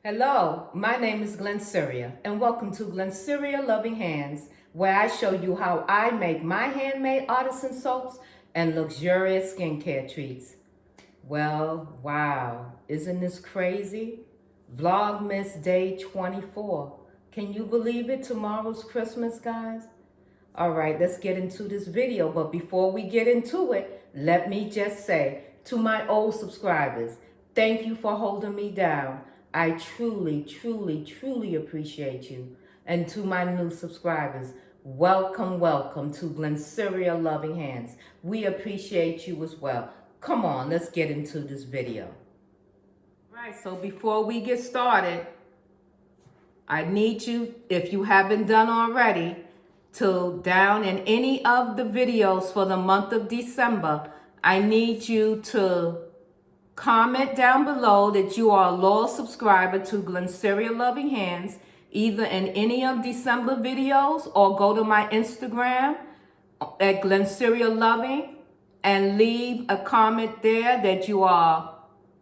Hello, my name is Glennceria, and welcome to Glennceria Loving Hands, where I show you how I make my handmade artisan soaps and luxurious skincare treats. Well, wow, isn't this crazy? Vlogmas Day 24. Can you believe it? Tomorrow's Christmas, guys. All right, let's get into this video. But before we get into it, let me just say to my old subscribers, thank you for holding me down. I truly, truly, truly appreciate you. And to my new subscribers, welcome, welcome to Glennceria Loving Hands. We appreciate you as well. Come on, let's get into this video. Right, so before we get started, I need you, if you haven't done already, to down in any of the videos for the month of December, I need you to comment down below that you are a loyal subscriber to Glennceria Loving Hands, either in any of December videos or go to my Instagram at GlennceriaLovin and leave a comment there that you are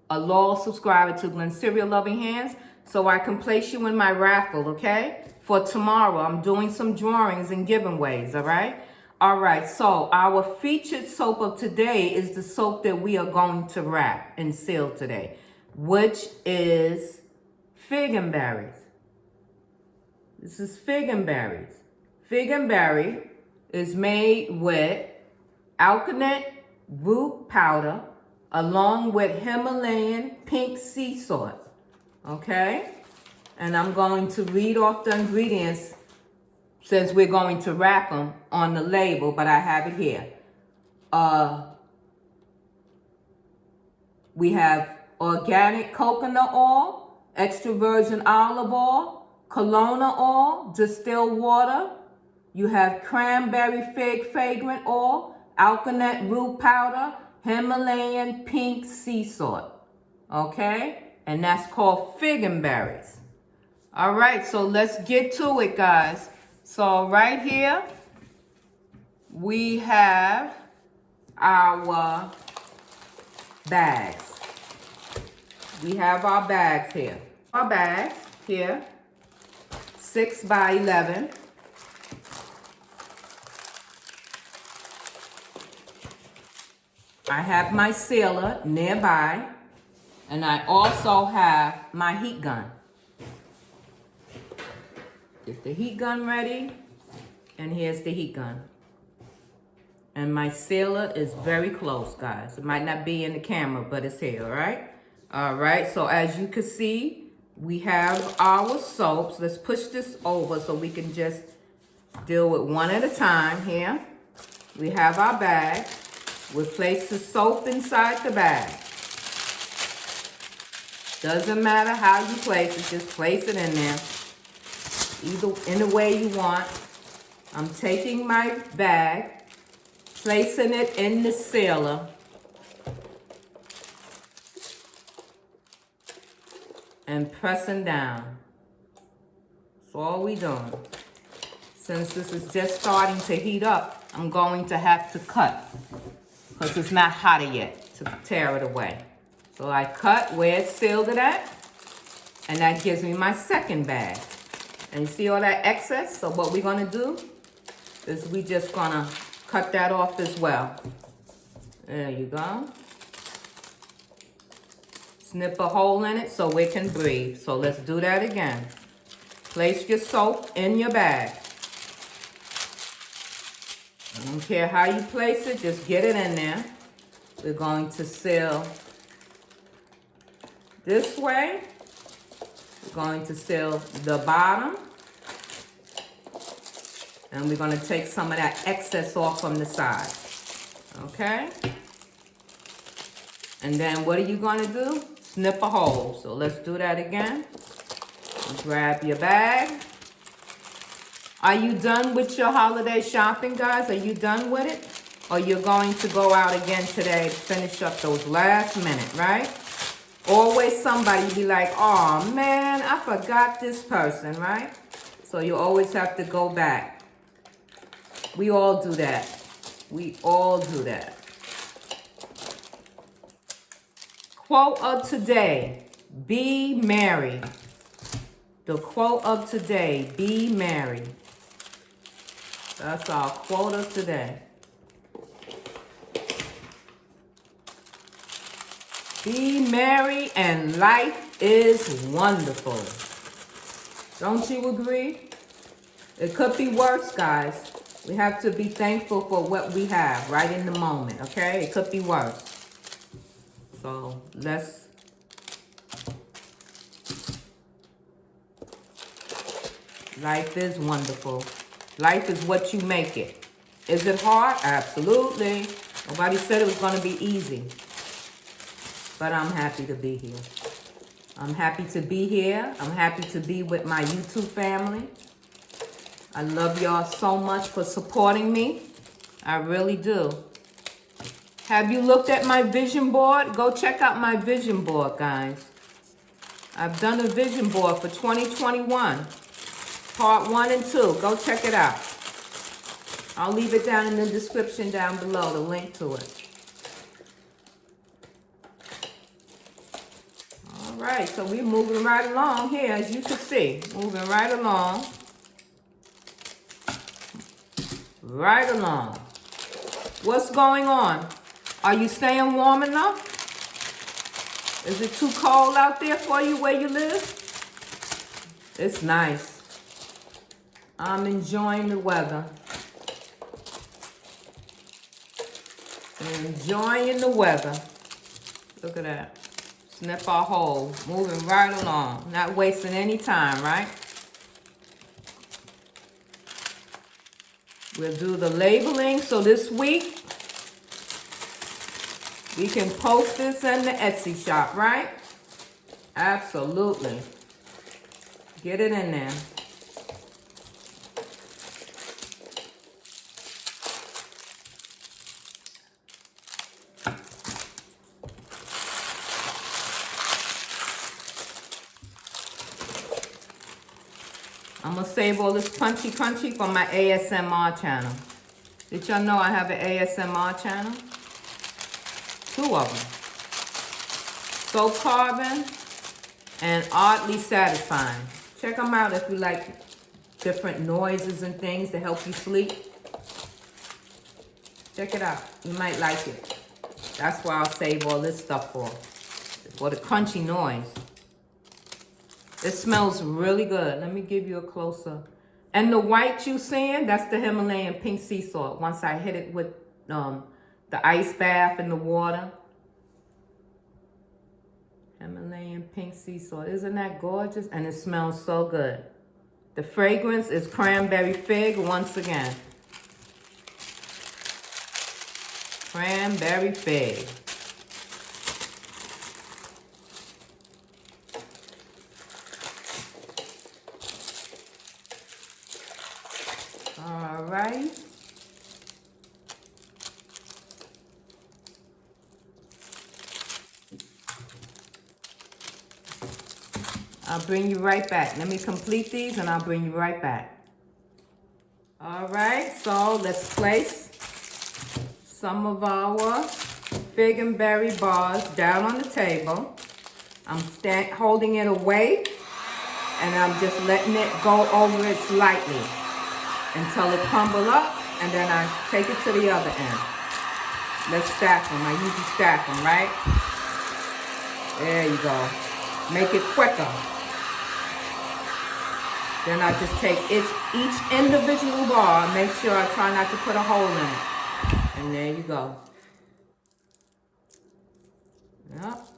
a loyal subscriber to Glennceria Loving Hands so I can place you in my raffle, okay? For tomorrow, I'm doing some drawings and giveaways, all right? All right, so our featured soap of today is the soap that we are going to wrap and seal today, which is Fig and Berries. This is Fig and Berries. Fig and Berry is made with Alkarnet root powder along with Himalayan pink sea salt, okay? And I'm going to read off the ingredients since we're going to wrap them on the label, but I have it here. We have organic coconut oil, extra virgin olive oil, colonna oil, distilled water. You have cranberry fig fragrance oil, Alkarnet root powder, Himalayan pink sea salt. Okay? And that's called Fig and Berries. All right, so let's get to it, guys. So right here, we have our bags. We have our bags here. Our bags here, 6 by 11. I have my sealer nearby, and I also have my heat gun. Get the heat gun ready, and here's the heat gun. And my sealer is very close, guys. It might not be in the camera, but it's here, all right? All right, so as you can see, we have our soaps. Let's push this over so we can just deal with one at a time here. We have our bag. We'll place the soap inside the bag. Doesn't matter how you place it, just place it in there. Either in the way you want. I'm taking my bag, placing it in the sealer, and pressing down. That's all we doing. Since this is just starting to heat up, I'm going to have to cut because it's not hot yet to tear it away. So I cut where it sealed it at, and that gives me my second bag. And you see all that excess? So what we're gonna do is we just gonna cut that off as well. There you go. Snip a hole in it so it can breathe. So let's do that again. Place your soap in your bag. I don't care how you place it, just get it in there. We're going to seal this way. We're going to seal the bottom. And we're going to take some of that excess off from the side. Okay? And then what are you going to do? Snip a hole. So let's do that again. Grab your bag. Are you done with your holiday shopping, guys? Are you done with it? Or you're going to go out again today to finish up those last minute, right? Always somebody be like, oh man, I forgot this person, right? So you always have to go back. We all do that. We all do that. Quote of today, be merry. The quote of today, be merry. That's our quote of today. Be merry and life is wonderful. Don't you agree? It could be worse, guys. We have to be thankful for what we have right in the moment, okay? It could be worse. So let's life is wonderful. Life is what you make it. Is it hard? Absolutely. Nobody said it was going to be easy. But I'm happy to be here. I'm happy to be here. I'm happy to be with my YouTube family. I love y'all so much for supporting me. I really do. Have you looked at my vision board? Go check out my vision board, guys. I've done a vision board for 2021. Part 1 and 2. Go check it out. I'll leave it down in the description down below, the link to it. All right, so we're moving right along here, as you can see. Moving right along. Right along. What's going on? Are you staying warm enough? Is it too cold out there for you where you live? It's nice. I'm enjoying the weather. Enjoying the weather. Look at that. Snip our hole. Moving right along. Not wasting any time, right? We'll do the labeling. So this week, we can post this in the Etsy shop, right? Absolutely. Get it in there. I'm going to save all this crunchy for my ASMR channel. Did y'all know I have an ASMR channel? 2 of them. So Carbon and Oddly Satisfying. Check them out if you like different noises and things to help you sleep. Check it out. You might like it. That's why I'll save all this stuff for the crunchy noise. It smells really good. Let me give you a closer. And the white you seeing, that's the Himalayan pink sea salt. Once I hit it with the ice bath in the water. Himalayan pink sea salt. Isn't that gorgeous? And it smells so good. The fragrance is Cranberry Fig once again. Cranberry Fig. All right. I'll bring you right back. Let me complete these and I'll bring you right back. All right, so let's place some of our fig and berry bars down on the table. I'm holding it away and I'm just letting it go over it slightly until it crumble up, and then I take it to the other end. Let's stack them. I usually stack them, right? There you go. Make it quicker. Then I just take each individual bar, make sure I try not to put a hole in it. And there you go. Yep.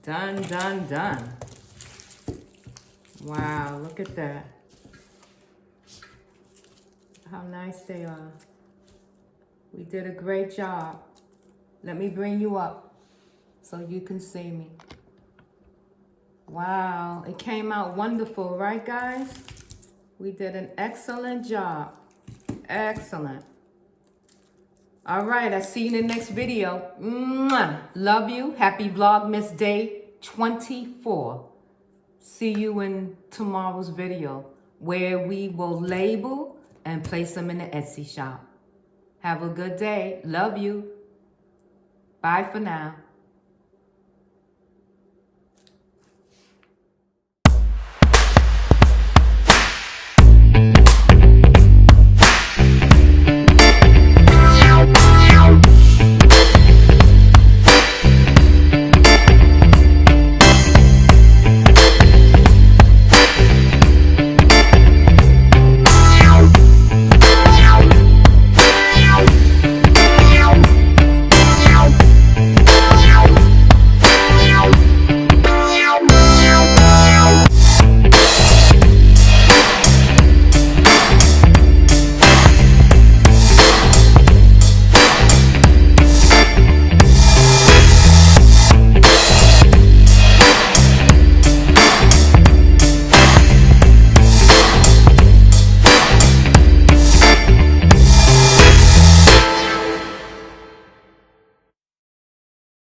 Done, done, done. Wow, look at that. How nice they are. We did a great job. Let me bring you up so you can see me. Wow, it came out wonderful, right guys? We did an excellent job. Excellent. All right, I'll see you in the next video. Mwah. Love you. Happy Vlogmas Day 24. See you in tomorrow's video where we will label and place them in the Etsy shop. Have a good day. Love you. Bye for now.